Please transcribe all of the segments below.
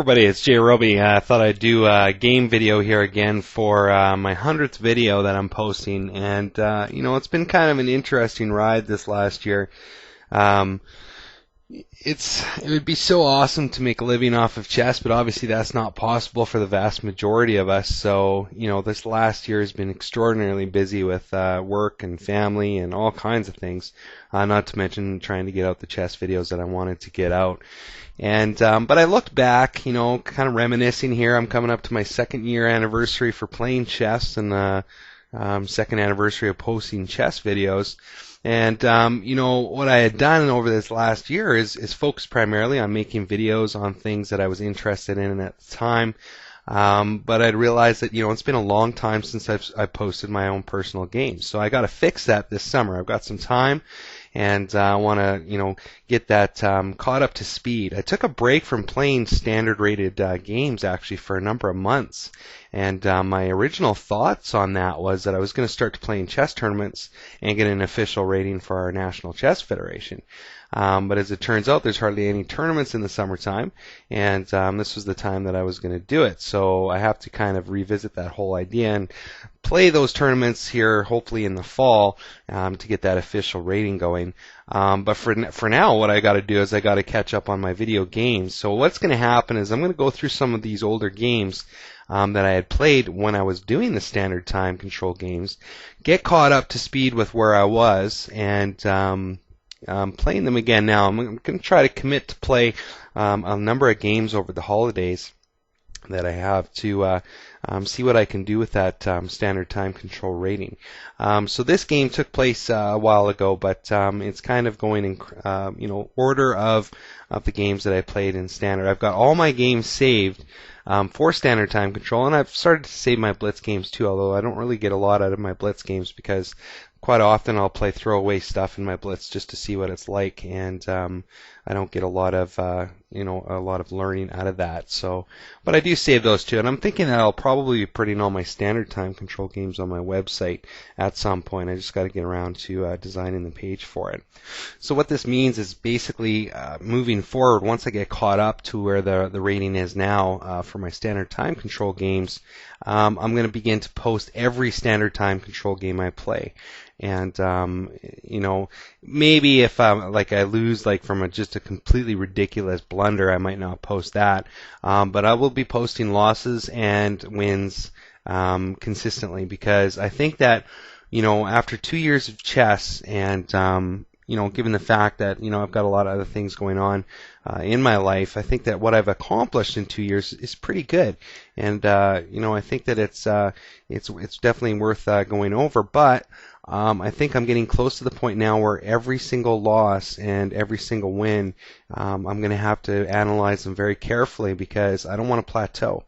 everybody, it's jrobi. I thought I'd do a game video here again for my 100th video that I'm posting, and it's been kind of an interesting ride this last year. It would be so awesome to make a living off of chess, but obviously that's not possible for the vast majority of us. So, this last year has been extraordinarily busy with work and family and all kinds of things, not to mention trying to get out the chess videos that I wanted to get out. And but I looked back, kind of reminiscing here. I'm coming up to my 2nd year anniversary for playing chess and 2nd anniversary of posting chess videos. And what I had done over this last year is focus primarily on making videos on things that I was interested in at the time. But I'd realized that it's been a long time since I've posted my own personal games, so I got to fix that this summer. I've got some time, and I want to get that caught up to speed. I took a break from playing standard rated games actually for a number of months, and my original thoughts on that was that I was going to start playing chess tournaments and get an official rating for our National Chess Federation. But as it turns out, there's hardly any tournaments in the summertime, and this was the time that I was going to do it. So I have to kind of revisit that whole idea and play those tournaments here, hopefully in the fall, to get that official rating going. But for now, what I got to do is I got to catch up on my video games. So what's going to happen is I'm going to go through some of these older games that I had played when I was doing the standard time control games, get caught up to speed with where I was, and playing them again now. I'm going to try to commit to play a number of games over the holidays that I have to see what I can do with that standard time control rating. So this game took place a while ago, but it's kind of going in order of the games that I played in standard. I've got all my games saved for standard time control, and I've started to save my blitz games too, although I don't really get a lot out of my blitz games because quite often I'll play throwaway stuff in my blitz just to see what it's like, and I don't get a lot of learning out of that. So, but I do save those too, and I'm thinking that I'll probably be putting all my standard time control games on my website at some point. I just got to get around to designing the page for it. So what this means is basically moving forward, once I get caught up to where the rating is now for my standard time control games, I'm going to begin to post every standard time control game I play. And maybe if I lose from just a completely ridiculous blunder, I might not post that. But I will be posting losses and wins consistently, because I think that after 2 years of chess, and given the fact that I've got a lot of other things going on in my life, I think that what I've accomplished in 2 years is pretty good, and I think that it's definitely worth going over. But I think I'm getting close to the point now where every single loss and every single win, I'm going to have to analyze them very carefully, because I don't want to plateau.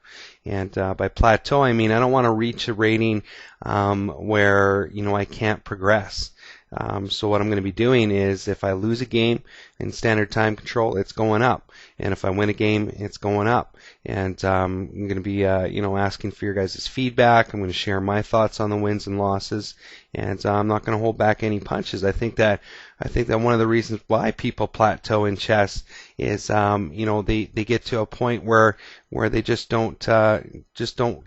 And by plateau, I mean I don't want to reach a rating where I can't progress. So what I'm going to be doing is, if I lose a game in standard time control, it's going up, and if I win a game, it's going up. And I'm going to be asking for your guys' feedback. I'm going to share my thoughts on the wins and losses, and I'm not going to hold back any punches. I think that one of the reasons why people plateau in chess is they get to a point where they just don't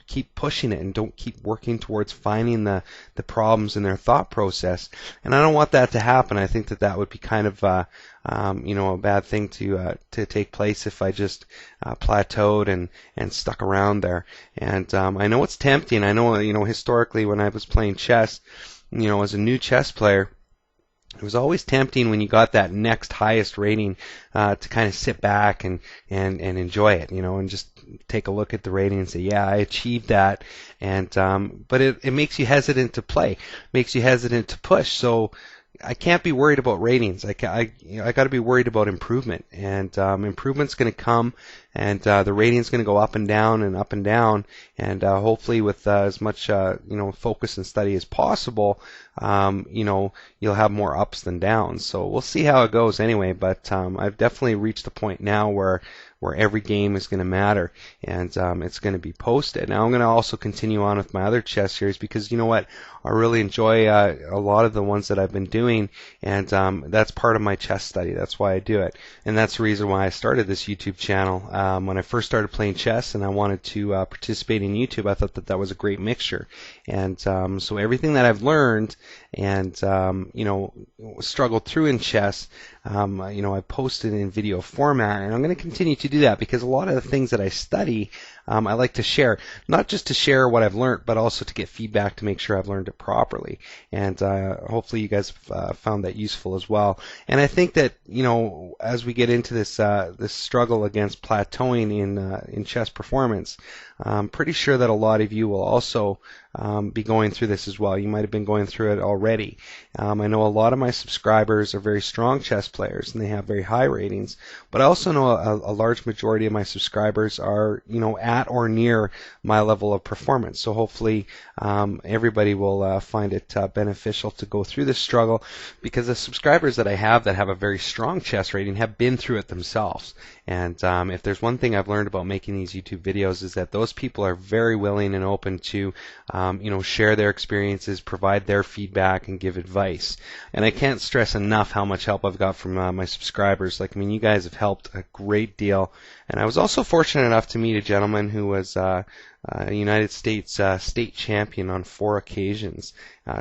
keep pushing it and don't keep working towards finding the problems in their thought process. And I don't want that to happen. I think that would be kind of a bad thing to take place if I just plateaued and stuck around there. And I know it's tempting. I know historically when I was playing chess, as a new chess player, it was always tempting when you got that next highest rating to kind of sit back and enjoy it, and just take a look at the rating and say, yeah, I achieved that. And but it makes you hesitant to play, makes you hesitant to push. So I can't be worried about ratings. I got to be worried about improvement, and improvement's going to come, and the rating's going to go up and down and up and down, and hopefully with as much focus and study as possible, you'll have more ups than downs. So we'll see how it goes anyway. But I've definitely reached the point now where where every game is going to matter, and it's going to be posted. Now I'm going to also continue on with my other chess series because you know what, I really enjoy a lot of the ones that I've been doing, and that's part of my chess study. That's why I do it, and that's the reason why I started this YouTube channel. When I first started playing chess and I wanted to participate in YouTube, I thought that that was a great mixture, and so everything that I've learned and you know, struggled through in chess, you know, I posted in video format, and I'm going to continue to do that because a lot of the things that I study, I like to share, not just to share what I've learned, but also to get feedback to make sure I've learned it properly. And hopefully you guys found that useful as well. And I think that, you know, as we get into this this struggle against plateauing in chess performance, I'm pretty sure that a lot of you will also be going through this as well. You might have been going through it already. I know a lot of my subscribers are very strong chess players and they have very high ratings, but I also know a large majority of my subscribers are, you know, at or near my level of performance. So hopefully everybody will find it beneficial to go through this struggle, because the subscribers that I have that have a very strong chess rating have been through it themselves. And if there's one thing I've learned about making these YouTube videos is that those people are very willing and open to you know, share their experiences, provide their feedback, and give advice. And I can't stress enough how much help I've got from my subscribers. Like, I mean, you guys have helped a great deal. And I was also fortunate enough to meet a gentleman who was a United States state champion on 4 occasions,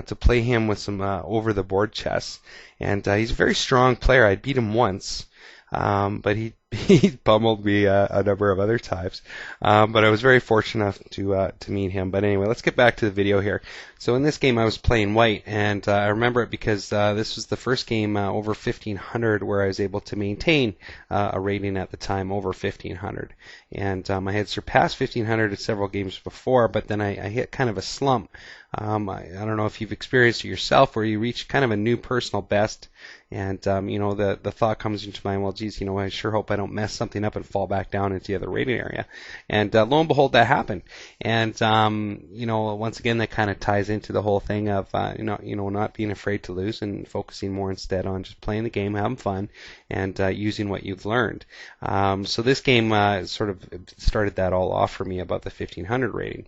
to play him with some over-the-board chess. And he's a very strong player. I beat him once. But he pummeled me a number of other times. But I was very fortunate enough to meet him. But anyway, let's get back to the video here. So in this game I was playing white, and I remember it because this was the first game over 1500 where I was able to maintain a rating at the time over 1500. And I had surpassed 1500 at several games before, but then I hit kind of a slump. I don't know if you've experienced it yourself, where you reach kind of a new personal best, and you know, the thought comes into mind, well, geez, you know, I sure hope I don't mess something up and fall back down into the other rating area. And lo and behold, that happened. And you know, once again, that kind of ties into the whole thing of you know, not being afraid to lose and focusing more instead on just playing the game, having fun, and using what you've learned. So this game sort of started that all off for me about the 1500 rating.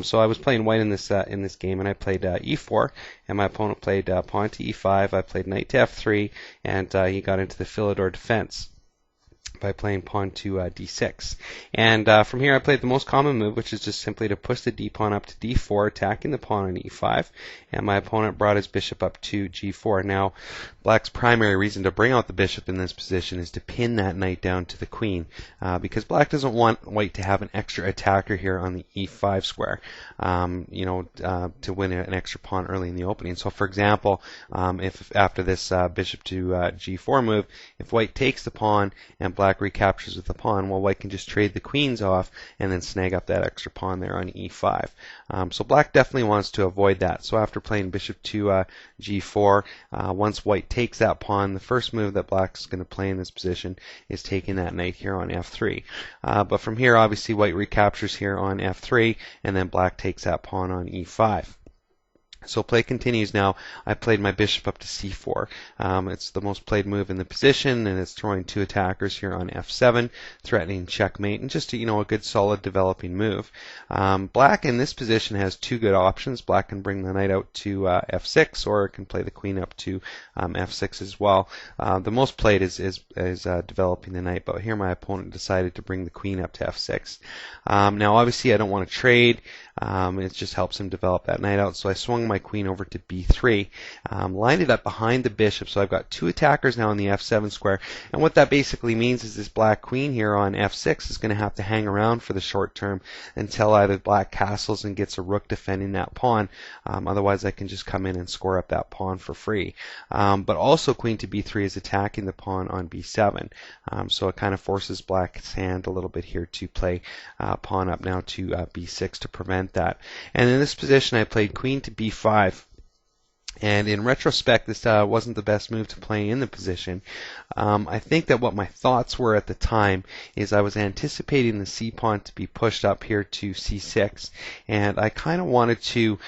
So I was playing white in this game, and I played e4, and my opponent played pawn to e5. I played knight to f3, and he got into the Philidor defense by playing pawn to d6. And from here I played the most common move, which is just simply to push the d-pawn up to d4, attacking the pawn on e5, and my opponent brought his bishop up to g4. Now, black's primary reason to bring out the bishop in this position is to pin that knight down to the queen, because black doesn't want white to have an extra attacker here on the e5 square, you know, to win an extra pawn early in the opening. So for example, if after this bishop to g4 move, if white takes the pawn and black recaptures with the pawn, well, white can just trade the queens off and then snag up that extra pawn there on e5. So black definitely wants to avoid that. So after playing bishop to g4, once white takes that pawn, the first move that black's going to play in this position is taking that knight here on f3. But from here, obviously, white recaptures here on f3, and then black takes that pawn on e5. So play continues now. I played my bishop up to c4. It's the most played move in the position, and it's throwing 2 attackers here on f7, threatening checkmate, and just you know, a good solid developing move. Black in this position has 2 good options. Black can bring the knight out to f6, or it can play the queen up to f6 as well. The most played is developing the knight, but here my opponent decided to bring the queen up to f6. Now obviously I don't want to trade. It just helps him develop that knight out, so I swung my queen over to b3, lined it up behind the bishop, so I've got 2 attackers now on the f7 square, and what that basically means is this black queen here on f6 is going to have to hang around for the short term until either black castles and gets a rook defending that pawn, otherwise I can just come in and score up that pawn for free. But also queen to b3 is attacking the pawn on b7, so it kind of forces black's hand a little bit here to play pawn up now to b6 to prevent that. And in this position I played queen to b5. And in retrospect, this wasn't the best move to play in the position. I think that what my thoughts were at the time is I was anticipating the c-pawn to be pushed up here to c6, and I kind of wanted to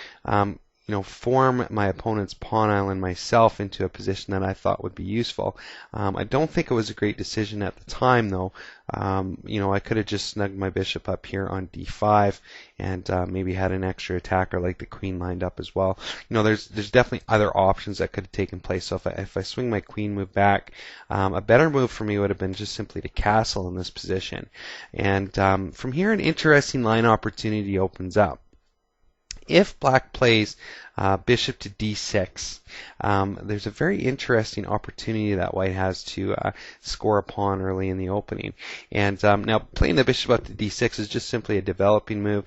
form my opponent's pawn island myself into a position that I thought would be useful. I don't think it was a great decision at the time, though. I could have just snugged my bishop up here on d5 and maybe had an extra attacker like the queen lined up as well. There's definitely other options that could have taken place. So if I swing my queen move back, a better move for me would have been just simply to castle in this position. And from here, an interesting line opportunity opens up. If black plays bishop to d6, there's a very interesting opportunity that white has to score a pawn early in the opening. And now playing the bishop up to d6 is just simply a developing move,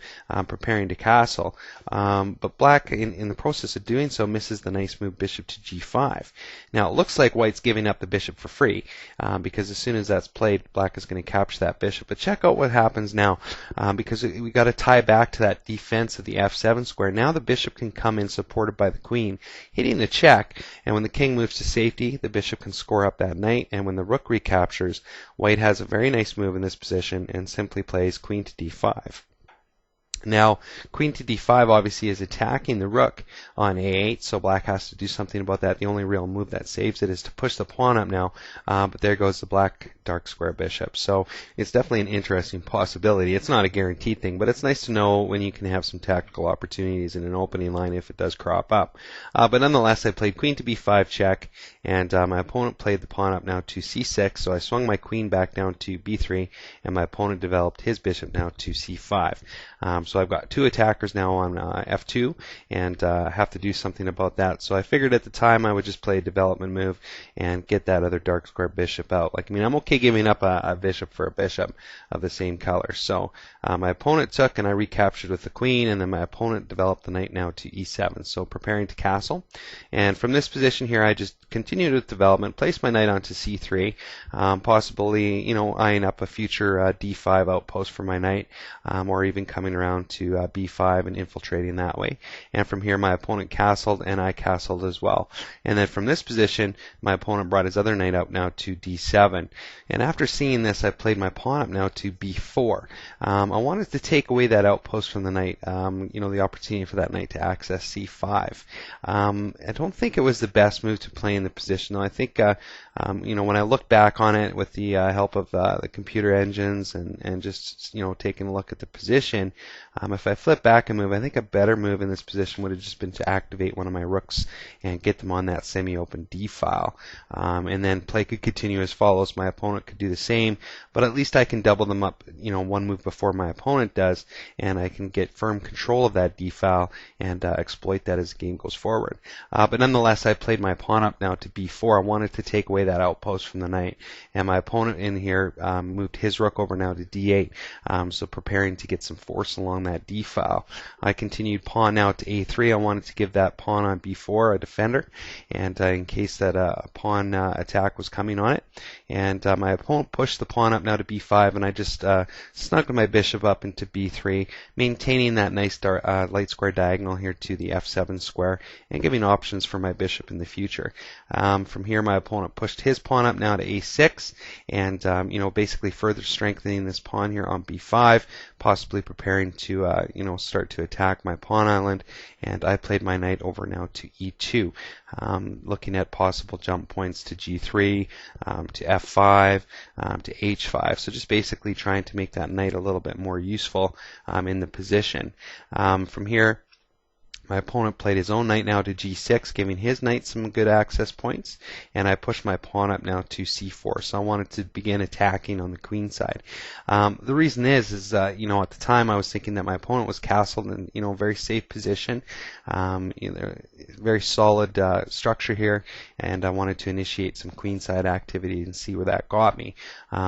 preparing to castle. But black, in the process of doing so, misses the nice move bishop to g5. Now it looks like white's giving up the bishop for free, because as soon as that's played, black is going to capture that bishop. But check out what happens now, because we got to tie back to that defense of the f7 square. Now the bishop can come in supported by the queen, hitting the check, and when the king moves to safety, the bishop can score up that knight, and when the rook recaptures, white has a very nice move in this position and simply plays queen to d5. Now, queen to d5 obviously is attacking the rook on a8, so black has to do something about that. The only real move that saves it is to push the pawn up now, but there goes the black dark square bishop. So it's definitely an interesting possibility. It's not a guaranteed thing, but it's nice to know when you can have some tactical opportunities in an opening line if it does crop up. But nonetheless, I played queen to b5 check, and my opponent played the pawn up now to c6, so I swung my queen back down to b3, and my opponent developed his bishop now to c5. So I've got two attackers now on f2, and have to do something about that. So I figured at the time I would just play a development move and get that other dark square bishop out. I'm okay giving up a bishop for a bishop of the same color. So my opponent took, and I recaptured with the queen, and then my opponent developed the knight now to e7. So preparing to castle. And from this position here, I just continued with development, placed my knight onto c3, possibly, eyeing up a future d5 outpost for my knight, or even coming around to b5 and infiltrating that way. And from here, my opponent castled, and I castled as well. And then from this position, my opponent brought his other knight out now to d7. And after seeing this, I played my pawn up now to b4. I wanted to take away that outpost from the knight, the opportunity for that knight to access c5. I don't think it was the best move to play in the position, though. I think, when I look back on it with the help of the computer engines and just, taking a look at the position, if I flip back a move, I think a better move in this position would have just been to activate one of my rooks and get them on that semi-open d file. And then play could continue as follows. My opponent could do the same, but at least I can double them up, one move before my opponent does, and I can get firm control of that d file and exploit that as the game goes forward. But nonetheless, I played my pawn up now to b4. I wanted to take away that outpost from the knight, and my opponent in here moved his rook over now to d8, so preparing to get some force along that d file. I continued pawn now to a3. I wanted to give that pawn on b4 a defender, and in case that a pawn attack was coming on it. And my opponent pushed the pawn up now to b5, and I just snugged my bishop up into b3, maintaining that nice light square diagonal here to the f7 square, and giving options for my bishop in the future. From here, my opponent pushed his pawn up now to a6, and basically further strengthening this pawn here on b5, possibly preparing to start to attack my pawn island. And I played my knight over now to e2, looking at possible jump points to g3, to f5, to h5. So just basically trying to make that knight a little bit more useful in the position. From here, my opponent played his own knight now to g6, giving his knight some good access points, and I pushed my pawn up now to c4. So I wanted to begin attacking on the queen side. The reason is at the time I was thinking that my opponent was castled in a very safe position, very solid structure here, and I wanted to initiate some queenside activity and see where that got me,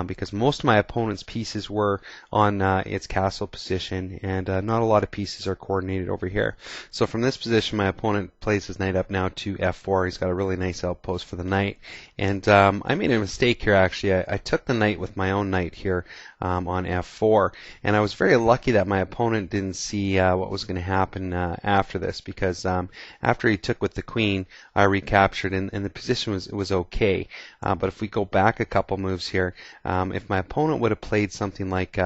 because most of my opponent's pieces were on its castle position, and not a lot of pieces are coordinated over here. So from this position, my opponent plays his knight up now to f4. He's got a really nice outpost for the knight, and I made a mistake here actually. I took the knight with my own knight here on f4, and I was very lucky that my opponent didn't see what was going to happen after this, because after he took with the queen, I recaptured, and the position was okay. But if we go back a couple moves here, if my opponent would have played something like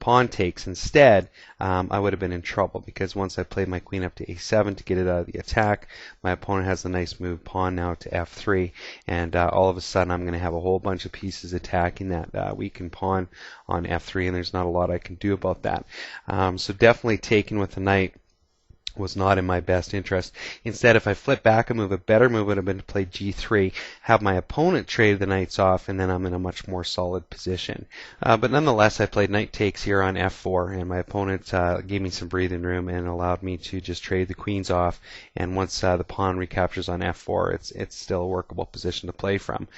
pawn takes instead, I would have been in trouble, because once I played my queen up to a7 to get it out of the attack, my opponent has a nice move pawn now to f3, and all of a sudden I'm going to have a whole bunch of pieces attacking that weakened pawn on f3, and there's not a lot I can do about that. So definitely taking with the knight was not in my best interest. Instead, if I flip back a move, a better move would have been to play g3, have my opponent trade the knights off, and then I'm in a much more solid position. But nonetheless, I played knight takes here on f4, and my opponent gave me some breathing room and allowed me to just trade the queens off. And once the pawn recaptures on f4, it's still a workable position to play from.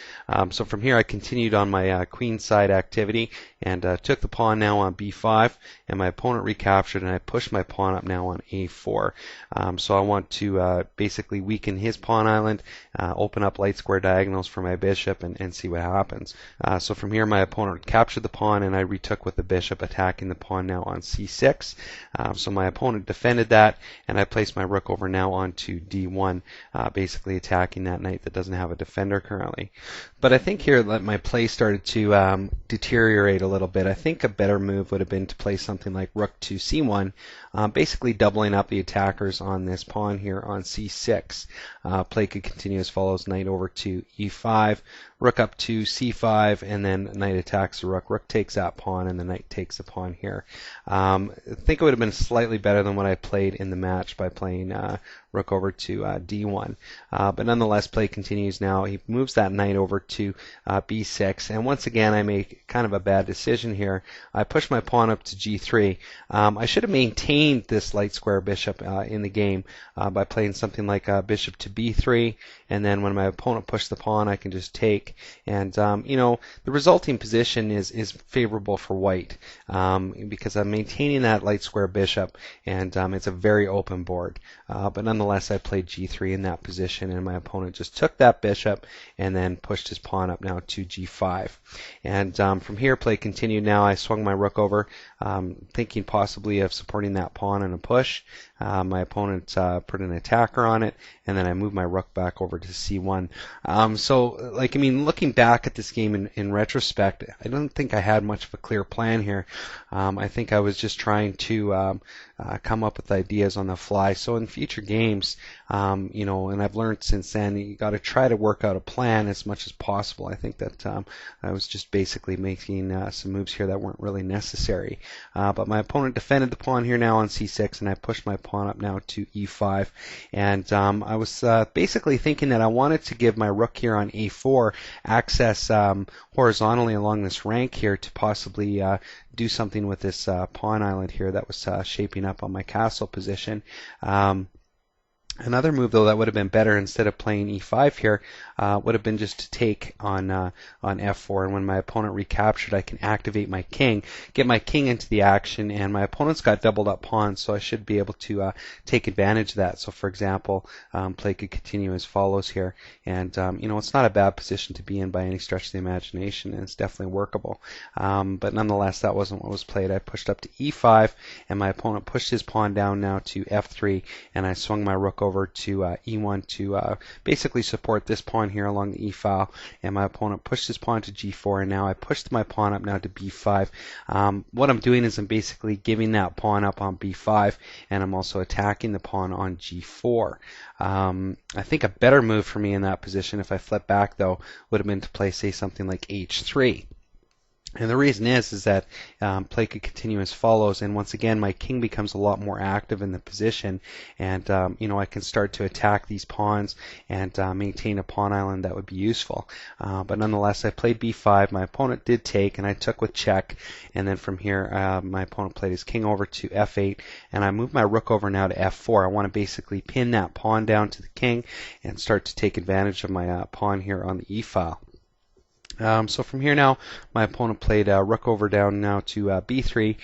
So from here, I continued on my queen side activity and took the pawn now on b5, and my opponent recaptured, and I pushed my pawn up now on a4. So I want to basically weaken his pawn island, open up light square diagonals for my bishop, and see what happens. So from here, my opponent captured the pawn, and I retook with the bishop, attacking the pawn now on c6. So my opponent defended that, and I placed my rook over now onto d1, basically attacking that knight that doesn't have a defender currently. But I think here that my play started to deteriorate a little bit. I think a better move would have been to play something like rook to c1, basically doubling up the attackers on this pawn here on c6. Play could continue as follows: knight over to e5, rook up to c5, and then knight attacks the rook. Rook takes that pawn, and the knight takes the pawn here. I think it would have been slightly better than what I played in the match by playing rook over to d1. But nonetheless, play continues now. He moves that knight over to b6, and once again I make kind of a bad decision here. I push my pawn up to g3. I should have maintained this light square bishop in the game by playing something like bishop to b3, and then when my opponent pushed the pawn, I can just take. And you know, the resulting position is favorable for white because I'm maintaining that light square bishop, and it's a very open board. But nonetheless, I played g3 in that position, and my opponent just took that bishop and then pushed his pawn up now to g5. And from here, play continued. Now I swung my rook over, thinking possibly of supporting that pawn in a push. My opponent put an attacker on it, and then I moved my rook back over to c1. So, like, I mean, looking back at this game in retrospect, I don't think I had much of a clear plan here. I think I was just trying to come up with ideas on the fly. So in future games, you know, and I've learned since then, you got to try to work out a plan as much as possible. I think that I was just basically making some moves here that weren't really necessary. But my opponent defended the pawn here now on c6, and I pushed my pawn up now to e5. And I was basically thinking that I wanted to give my rook here on a4 access horizontally along this rank here to possibly do something with this pawn island here that was shaping up on my castle position. Another move, though, that would have been better instead of playing e5 here would have been just to take on f4. And when my opponent recaptured, I can activate my king, get my king into the action, and my opponent's got doubled up pawns, so I should be able to take advantage of that. So, for example, play could continue as follows here. And, you know, it's not a bad position to be in by any stretch of the imagination, and it's definitely workable. But nonetheless, that wasn't what was played. I pushed up to e5, and my opponent pushed his pawn down now to f3, and I swung my rook over to e1 to basically support this pawn here along the e file, and my opponent pushed his pawn to g4, and now I pushed my pawn up now to b5. What I'm doing is I'm basically giving that pawn up on b5, and I'm also attacking the pawn on g4. I think a better move for me in that position, if I flip back though, would have been to play, say, something like h3. And the reason is that play could continue as follows, and once again my king becomes a lot more active in the position, and you know, I can start to attack these pawns and maintain a pawn island that would be useful. But nonetheless, I played b5. My opponent did take, and I took with check. And then from here, my opponent played his king over to f8, and I moved my rook over now to f4. I want to basically pin that pawn down to the king and start to take advantage of my pawn here on the e file. So from here now, my opponent played rook over down now to b3,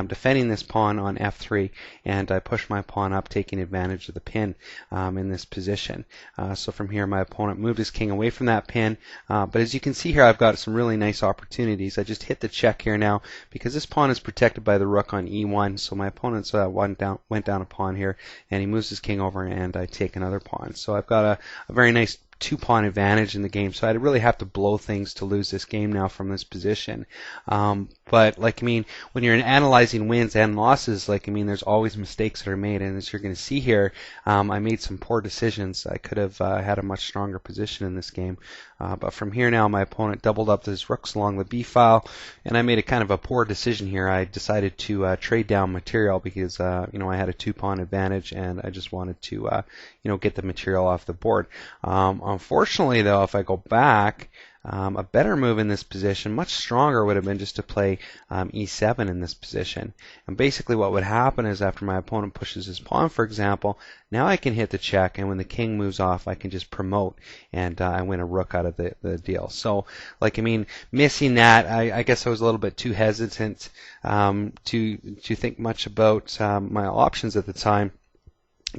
defending this pawn on f3, and I pushed my pawn up, taking advantage of the pin in this position. So from here, my opponent moved his king away from that pin, but as you can see here, I've got some really nice opportunities. I just hit the check here now because this pawn is protected by the rook on e1, so my opponent's went down a pawn here, and he moves his king over, and I take another pawn. So I've got a very nice 2-pawn advantage in the game, so I'd really have to blow things to lose this game now from this position. But like, I mean, when you're analyzing wins and losses, like, I mean, there's always mistakes that are made, and as you're going to see here, I made some poor decisions. I could have had a much stronger position in this game. But from here now, my opponent doubled up his rooks along the b file, and I made a kind of a poor decision here. I decided to trade down material because you know, I had a 2-pawn advantage, and I just wanted to you know, get the material off the board. Unfortunately, though, if I go back, a better move in this position, much stronger, would have been just to play e7 in this position. And basically what would happen is after my opponent pushes his pawn, for example, now I can hit the check, and when the king moves off, I can just promote, and I win a rook out of the deal. So, like, I mean, missing that, I guess I was a little bit too hesitant to think much about my options at the time,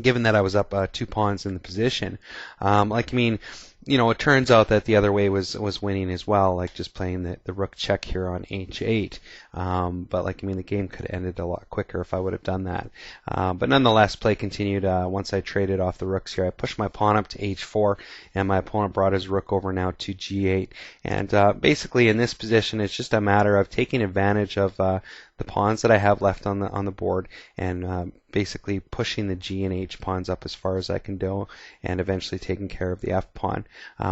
given that I was up 2 pawns in the position. Like, I mean, you know, it turns out that the other way was winning as well, like just playing the rook check here on h8. But like, I mean, the game could have ended a lot quicker if I would have done that. But nonetheless, play continued. Once I traded off the rooks here, I pushed my pawn up to h4, and my opponent brought his rook over now to g8. And basically, in this position, it's just a matter of taking advantage of the pawns that I have left on the board, and basically pushing the g and h pawns up as far as I can go, and eventually taking care of the f pawn,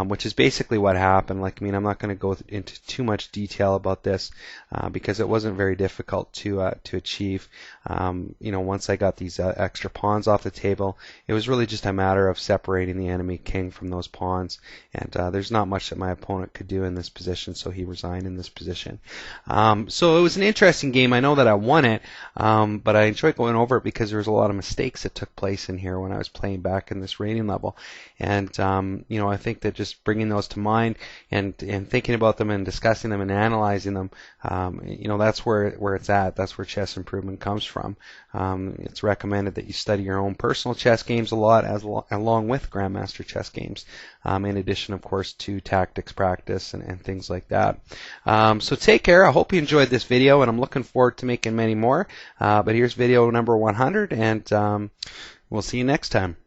which is basically what happened. Like, I mean, I'm not going to go into too much detail about this because it wasn't very difficult to achieve. You know, once I got these extra pawns off the table, it was really just a matter of separating the enemy king from those pawns, and there's not much that my opponent could do in this position, so he resigned in this position. So it was an interesting game. I know that I won it, but I enjoyed going over it because there was a lot of mistakes that took place in here when I was playing back in this rating level. And you know, I think that just bringing those to mind and thinking about them and discussing them and analyzing them, you know, that's where it's at. That's where chess improvement comes from. It's recommended that you study your own personal chess games a lot, along with Grandmaster chess games, in addition, of course, to tactics practice and things like that. So take care. I hope you enjoyed this video, and I'm looking forward to making many more. But here's video number 100, and we'll see you next time.